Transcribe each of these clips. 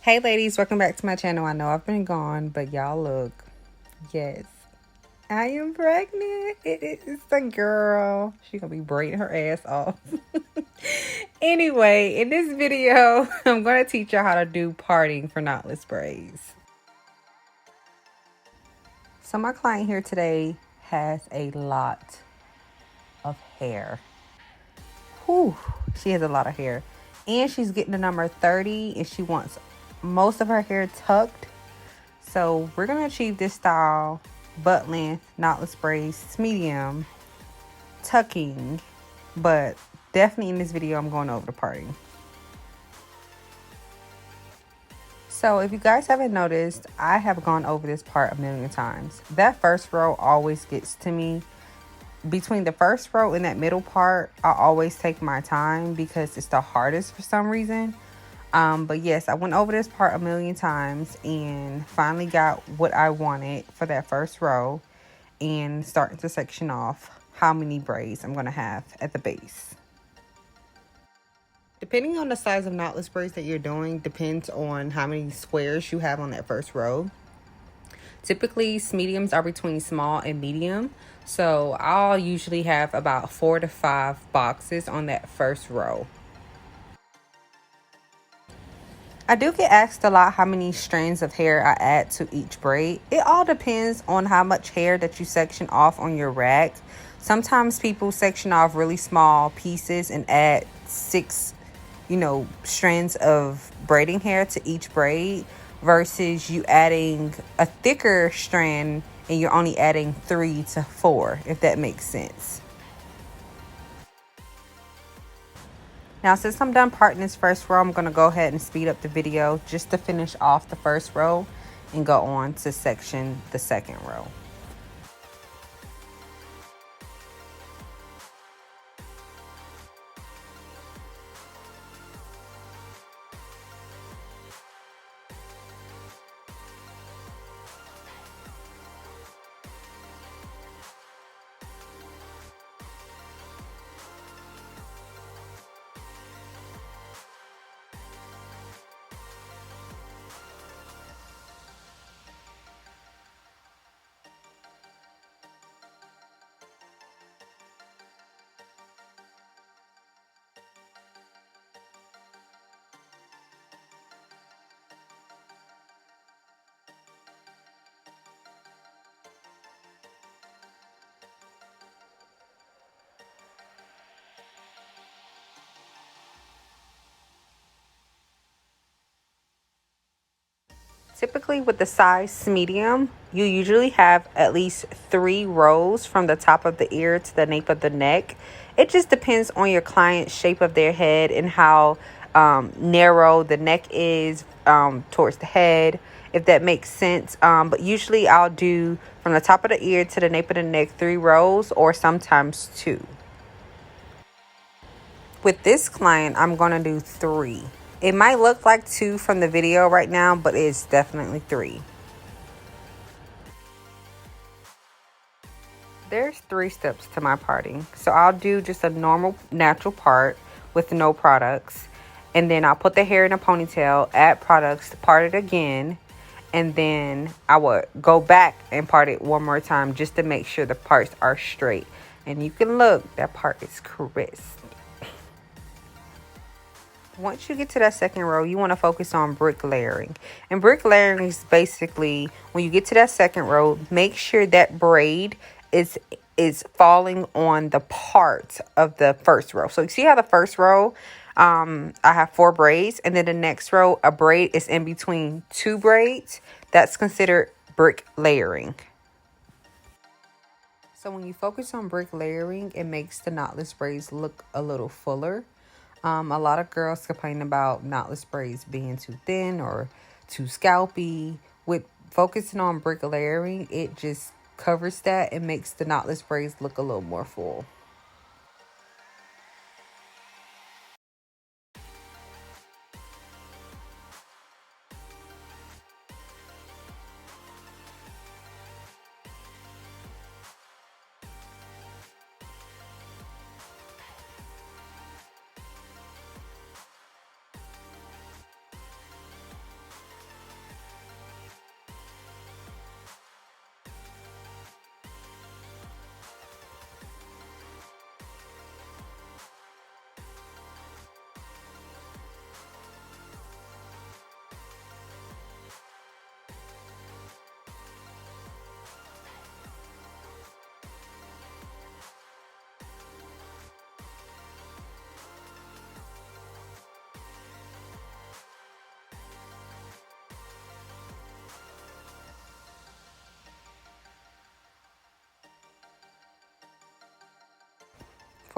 Hey ladies, welcome back to my channel. I know I've been gone, but y'all look. Yes, I am pregnant. It is the girl. She gonna be braiding her ass off. Anyway, in this video, I'm gonna teach y'all how to do parting for knotless braids. So my client here today has a lot of hair. Whew, she has a lot of hair. And she's getting the number 30 and she wants most of her hair tucked. So we're going to achieve this style, butt length, knotless braids, SMedium, tucking, but definitely in this video I'm going over the parting. So if you guys haven't noticed, I have gone over this part a million times. That first row always gets to me. Between the first row and that middle part, I always take my time because it's the hardest for some reason. But yes, I went over this part a million times and finally got what I wanted for that first row and starting to section off how many braids I'm going to have at the base. Depending on the size of knotless braids that you're doing depends on how many squares you have on that first row. Typically, SMediums are between small and medium, so I'll usually have about 4 to 5 boxes on that first row. I do get asked a lot how many strands of hair I add to each braid. It all depends on how much hair that you section off on your rack. Sometimes people section off really small pieces and add 6, strands of braiding hair to each braid versus you adding a thicker strand and you're only adding 3 to 4, if that makes sense. Now, since I'm done parting this first row, I'm going to go ahead and speed up the video just to finish off the first row and go on to section the second row. Typically with the size medium, you usually have at least 3 rows from the top of the ear to the nape of the neck. It just depends on your client's shape of their head and how narrow the neck is towards the head, if that makes sense. But usually I'll do from the top of the ear to the nape of the neck 3 rows or sometimes 2. With this client, I'm going to do 3. It might look like 2 from the video right now, but it's definitely 3. There's 3 steps to my parting. So I'll do just a normal natural part with no products. And then I'll put the hair in a ponytail, add products, part it again. And then I would go back and part it one more time just to make sure the parts are straight. And you can look, that part is crisp. Once you get to that second row, you want to focus on brick layering. And brick layering is basically when you get to that second row, make sure that braid is falling on the part of the first row. So you see how the first row, I have 4 braids, and then the next row, a braid is in between 2 braids. That's considered brick layering. So when you focus on brick layering, it makes the knotless braids look a little fuller. A lot of girls complain about knotless braids being too thin or too scalpy. With focusing on brick layering, it just covers that and makes the knotless braids look a little more full.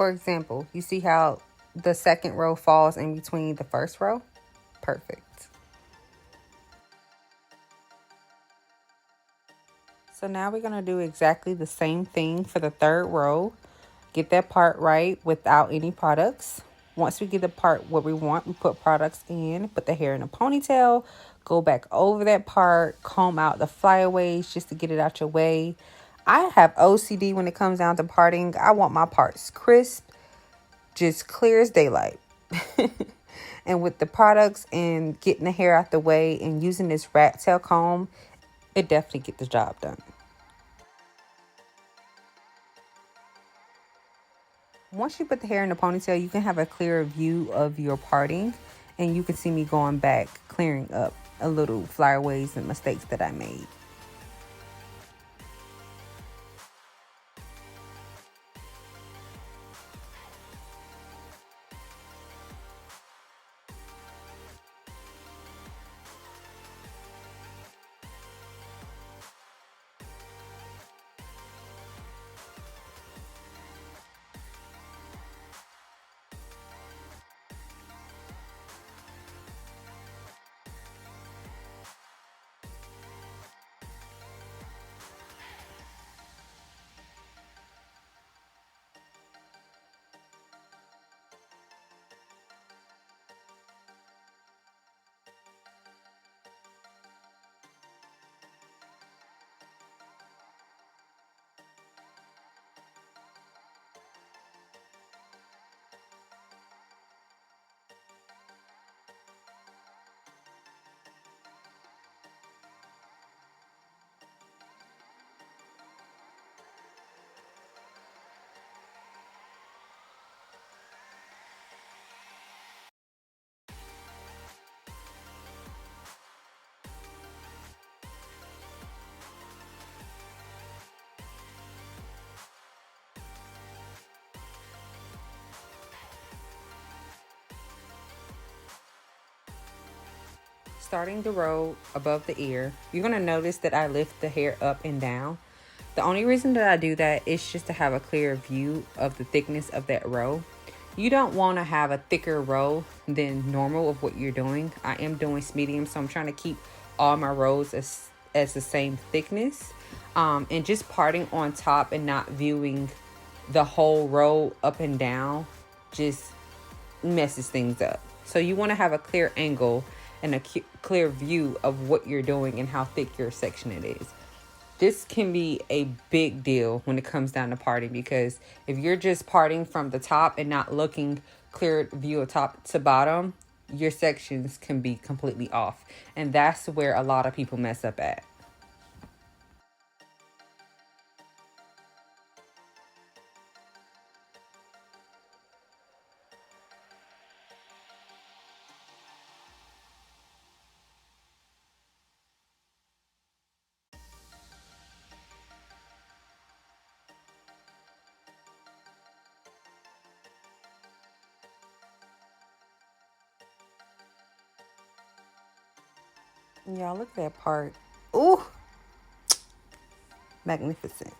For example, you see how the second row falls in between the first row? Perfect. So now we're going to do exactly the same thing for the third row. Get that part right without any products. Once we get the part what we want, we put products in, put the hair in a ponytail, go back over that part, comb out the flyaways just to get it out your way. I have OCD when it comes down to parting. I want my parts crisp, just clear as daylight. And with the products and getting the hair out the way and using this rat tail comb, it definitely gets the job done. Once you put the hair in the ponytail, you can have a clearer view of your parting, and you can see me going back, clearing up a little flyaways and mistakes that I made. Starting the row above the ear, you're going to notice that I lift the hair up and down. The only reason that I do that is just to have a clear view of the thickness of that row. You don't want to have a thicker row than normal of what you're doing. I am doing SMedium, so I'm trying to keep all my rows as the same thickness. And just parting on top and not viewing the whole row up and down just messes things up. So you want to have a clear angle and a clear view of what you're doing and how thick your section it is. This can be a big deal when it comes down to parting, because if you're just parting from the top and not looking clear view of top to bottom, your sections can be completely off. And that's where a lot of people mess up at. Y'all, look at that part. Ooh, magnificent.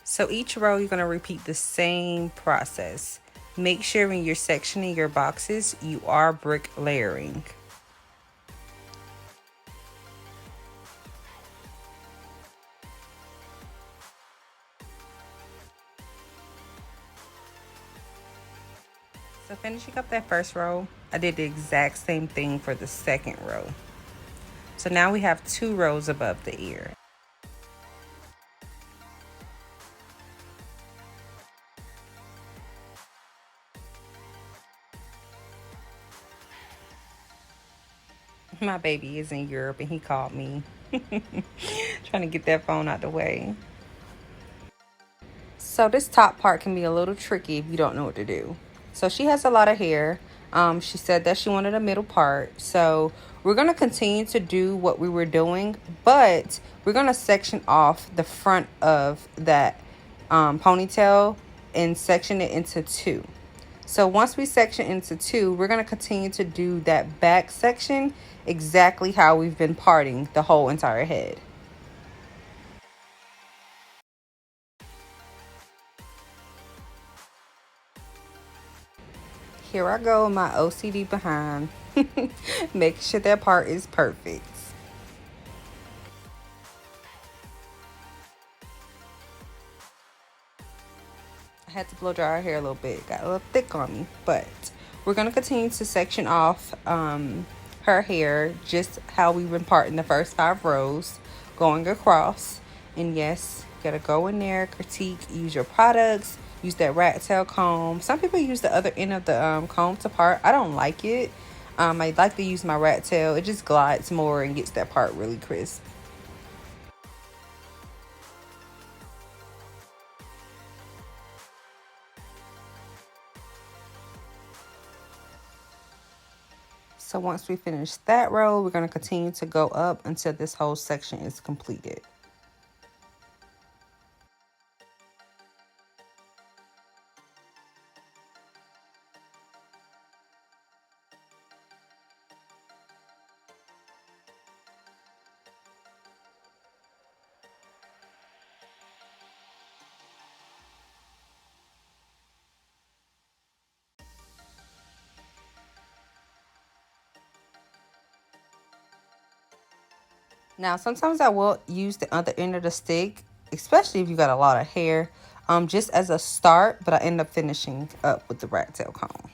So each row, you're going to repeat the same process. Make sure when you're sectioning your boxes, you are brick layering. So finishing up that first row, I did the exact same thing for the second row. So now we have 2 rows above the ear. My baby is in Europe and he called me. Trying to get that phone out the way. So this top part can be a little tricky if you don't know what to do. So she has a lot of hair. She said that she wanted a middle part. So we're going to continue to do what we were doing, but we're going to section off the front of that ponytail and section it into 2. So once we section into two, we're going to continue to do that back section exactly how we've been parting the whole entire head. Here I go with my OCD behind. Make sure that part is perfect. I had to blow dry our hair a little bit. Got a little thick on me. But we're going to continue to section off her hair just how we've been parting the first 5 rows. Going across. And yes, you got to go in there, critique, use your products. Use that rat tail comb. Some people use the other end of the comb to part. I don't like it. I like to use my rat tail. It just glides more and gets that part really crisp. So once we finish that row, we're going to continue to go up until this whole section is completed. Now, sometimes I will use the other end of the stick, especially if you got a lot of hair, just as a start, but I end up finishing up with the rat tail comb.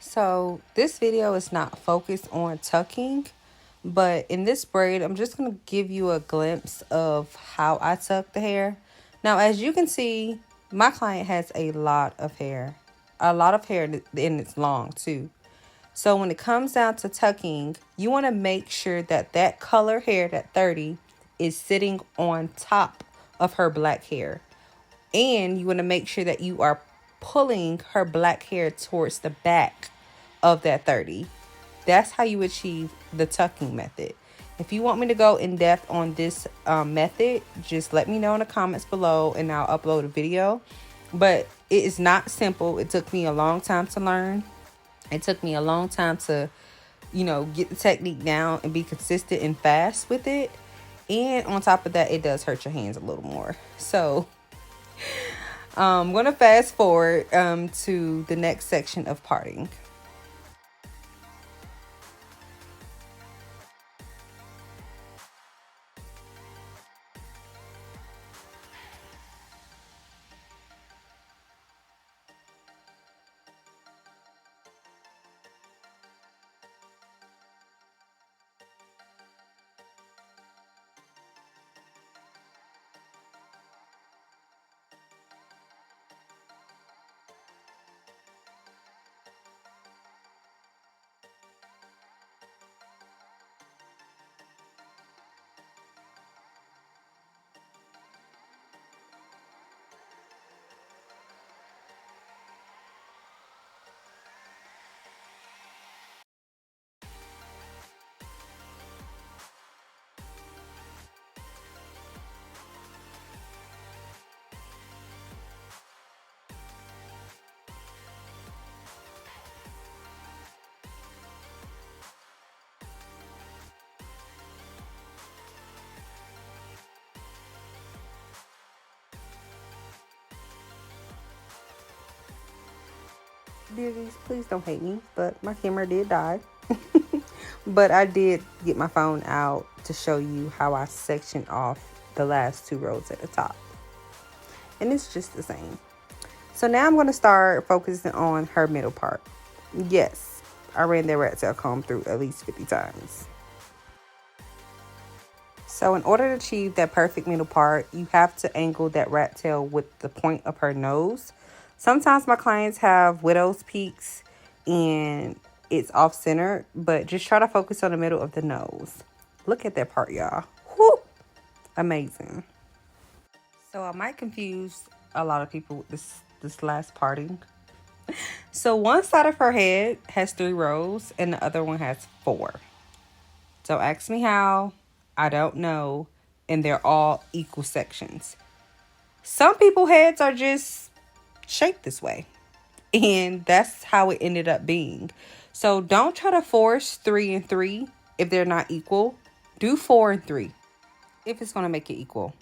So this video is not focused on tucking, but in this braid, I'm just going to give you a glimpse of how I tuck the hair. Now, as you can see, my client has a lot of hair. A lot of hair, and it's long too. So when it comes down to tucking, you want to make sure that that color hair, that 30, is sitting on top of her black hair. And you want to make sure that you are pulling her black hair towards the back of that 30. That's how you achieve the tucking method. If you want me to go in depth on this method, just let me know in the comments below and I'll upload a video. But it is not simple. It took me a long time to learn. It took me a long time to, get the technique down and be consistent and fast with it. And on top of that, it does hurt your hands a little more. So I'm going to fast forward to the next section of parting. Beauties, please don't hate me, but my camera did die. But I did get my phone out to show you how I sectioned off the last 2 rows at the top. And it's just the same. So now I'm going to start focusing on her middle part. Yes, I ran that rat tail comb through at least 50 times. So in order to achieve that perfect middle part, you have to angle that rat tail with the point of her nose. Sometimes my clients have widow's peaks and it's off center, but just try to focus on the middle of the nose. Look at that part, y'all. Whoo! Amazing. So I might confuse a lot of people with this last parting. So one side of her head has 3 rows and the other one has 4. Don't ask me how. I don't know. And they're all equal sections. Some people's heads are just shaped this way. And that's how it ended up being. So don't try to force 3 and 3 if they're not equal. Do 4 and 3 if it's going to make it equal.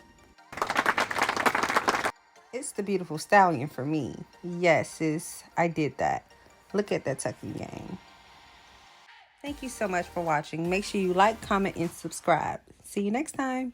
It's the beautiful stallion for me. Yes, sis, I did that. Look at that tucking game. Thank you so much for watching. Make sure you like, comment, and subscribe. See you next time.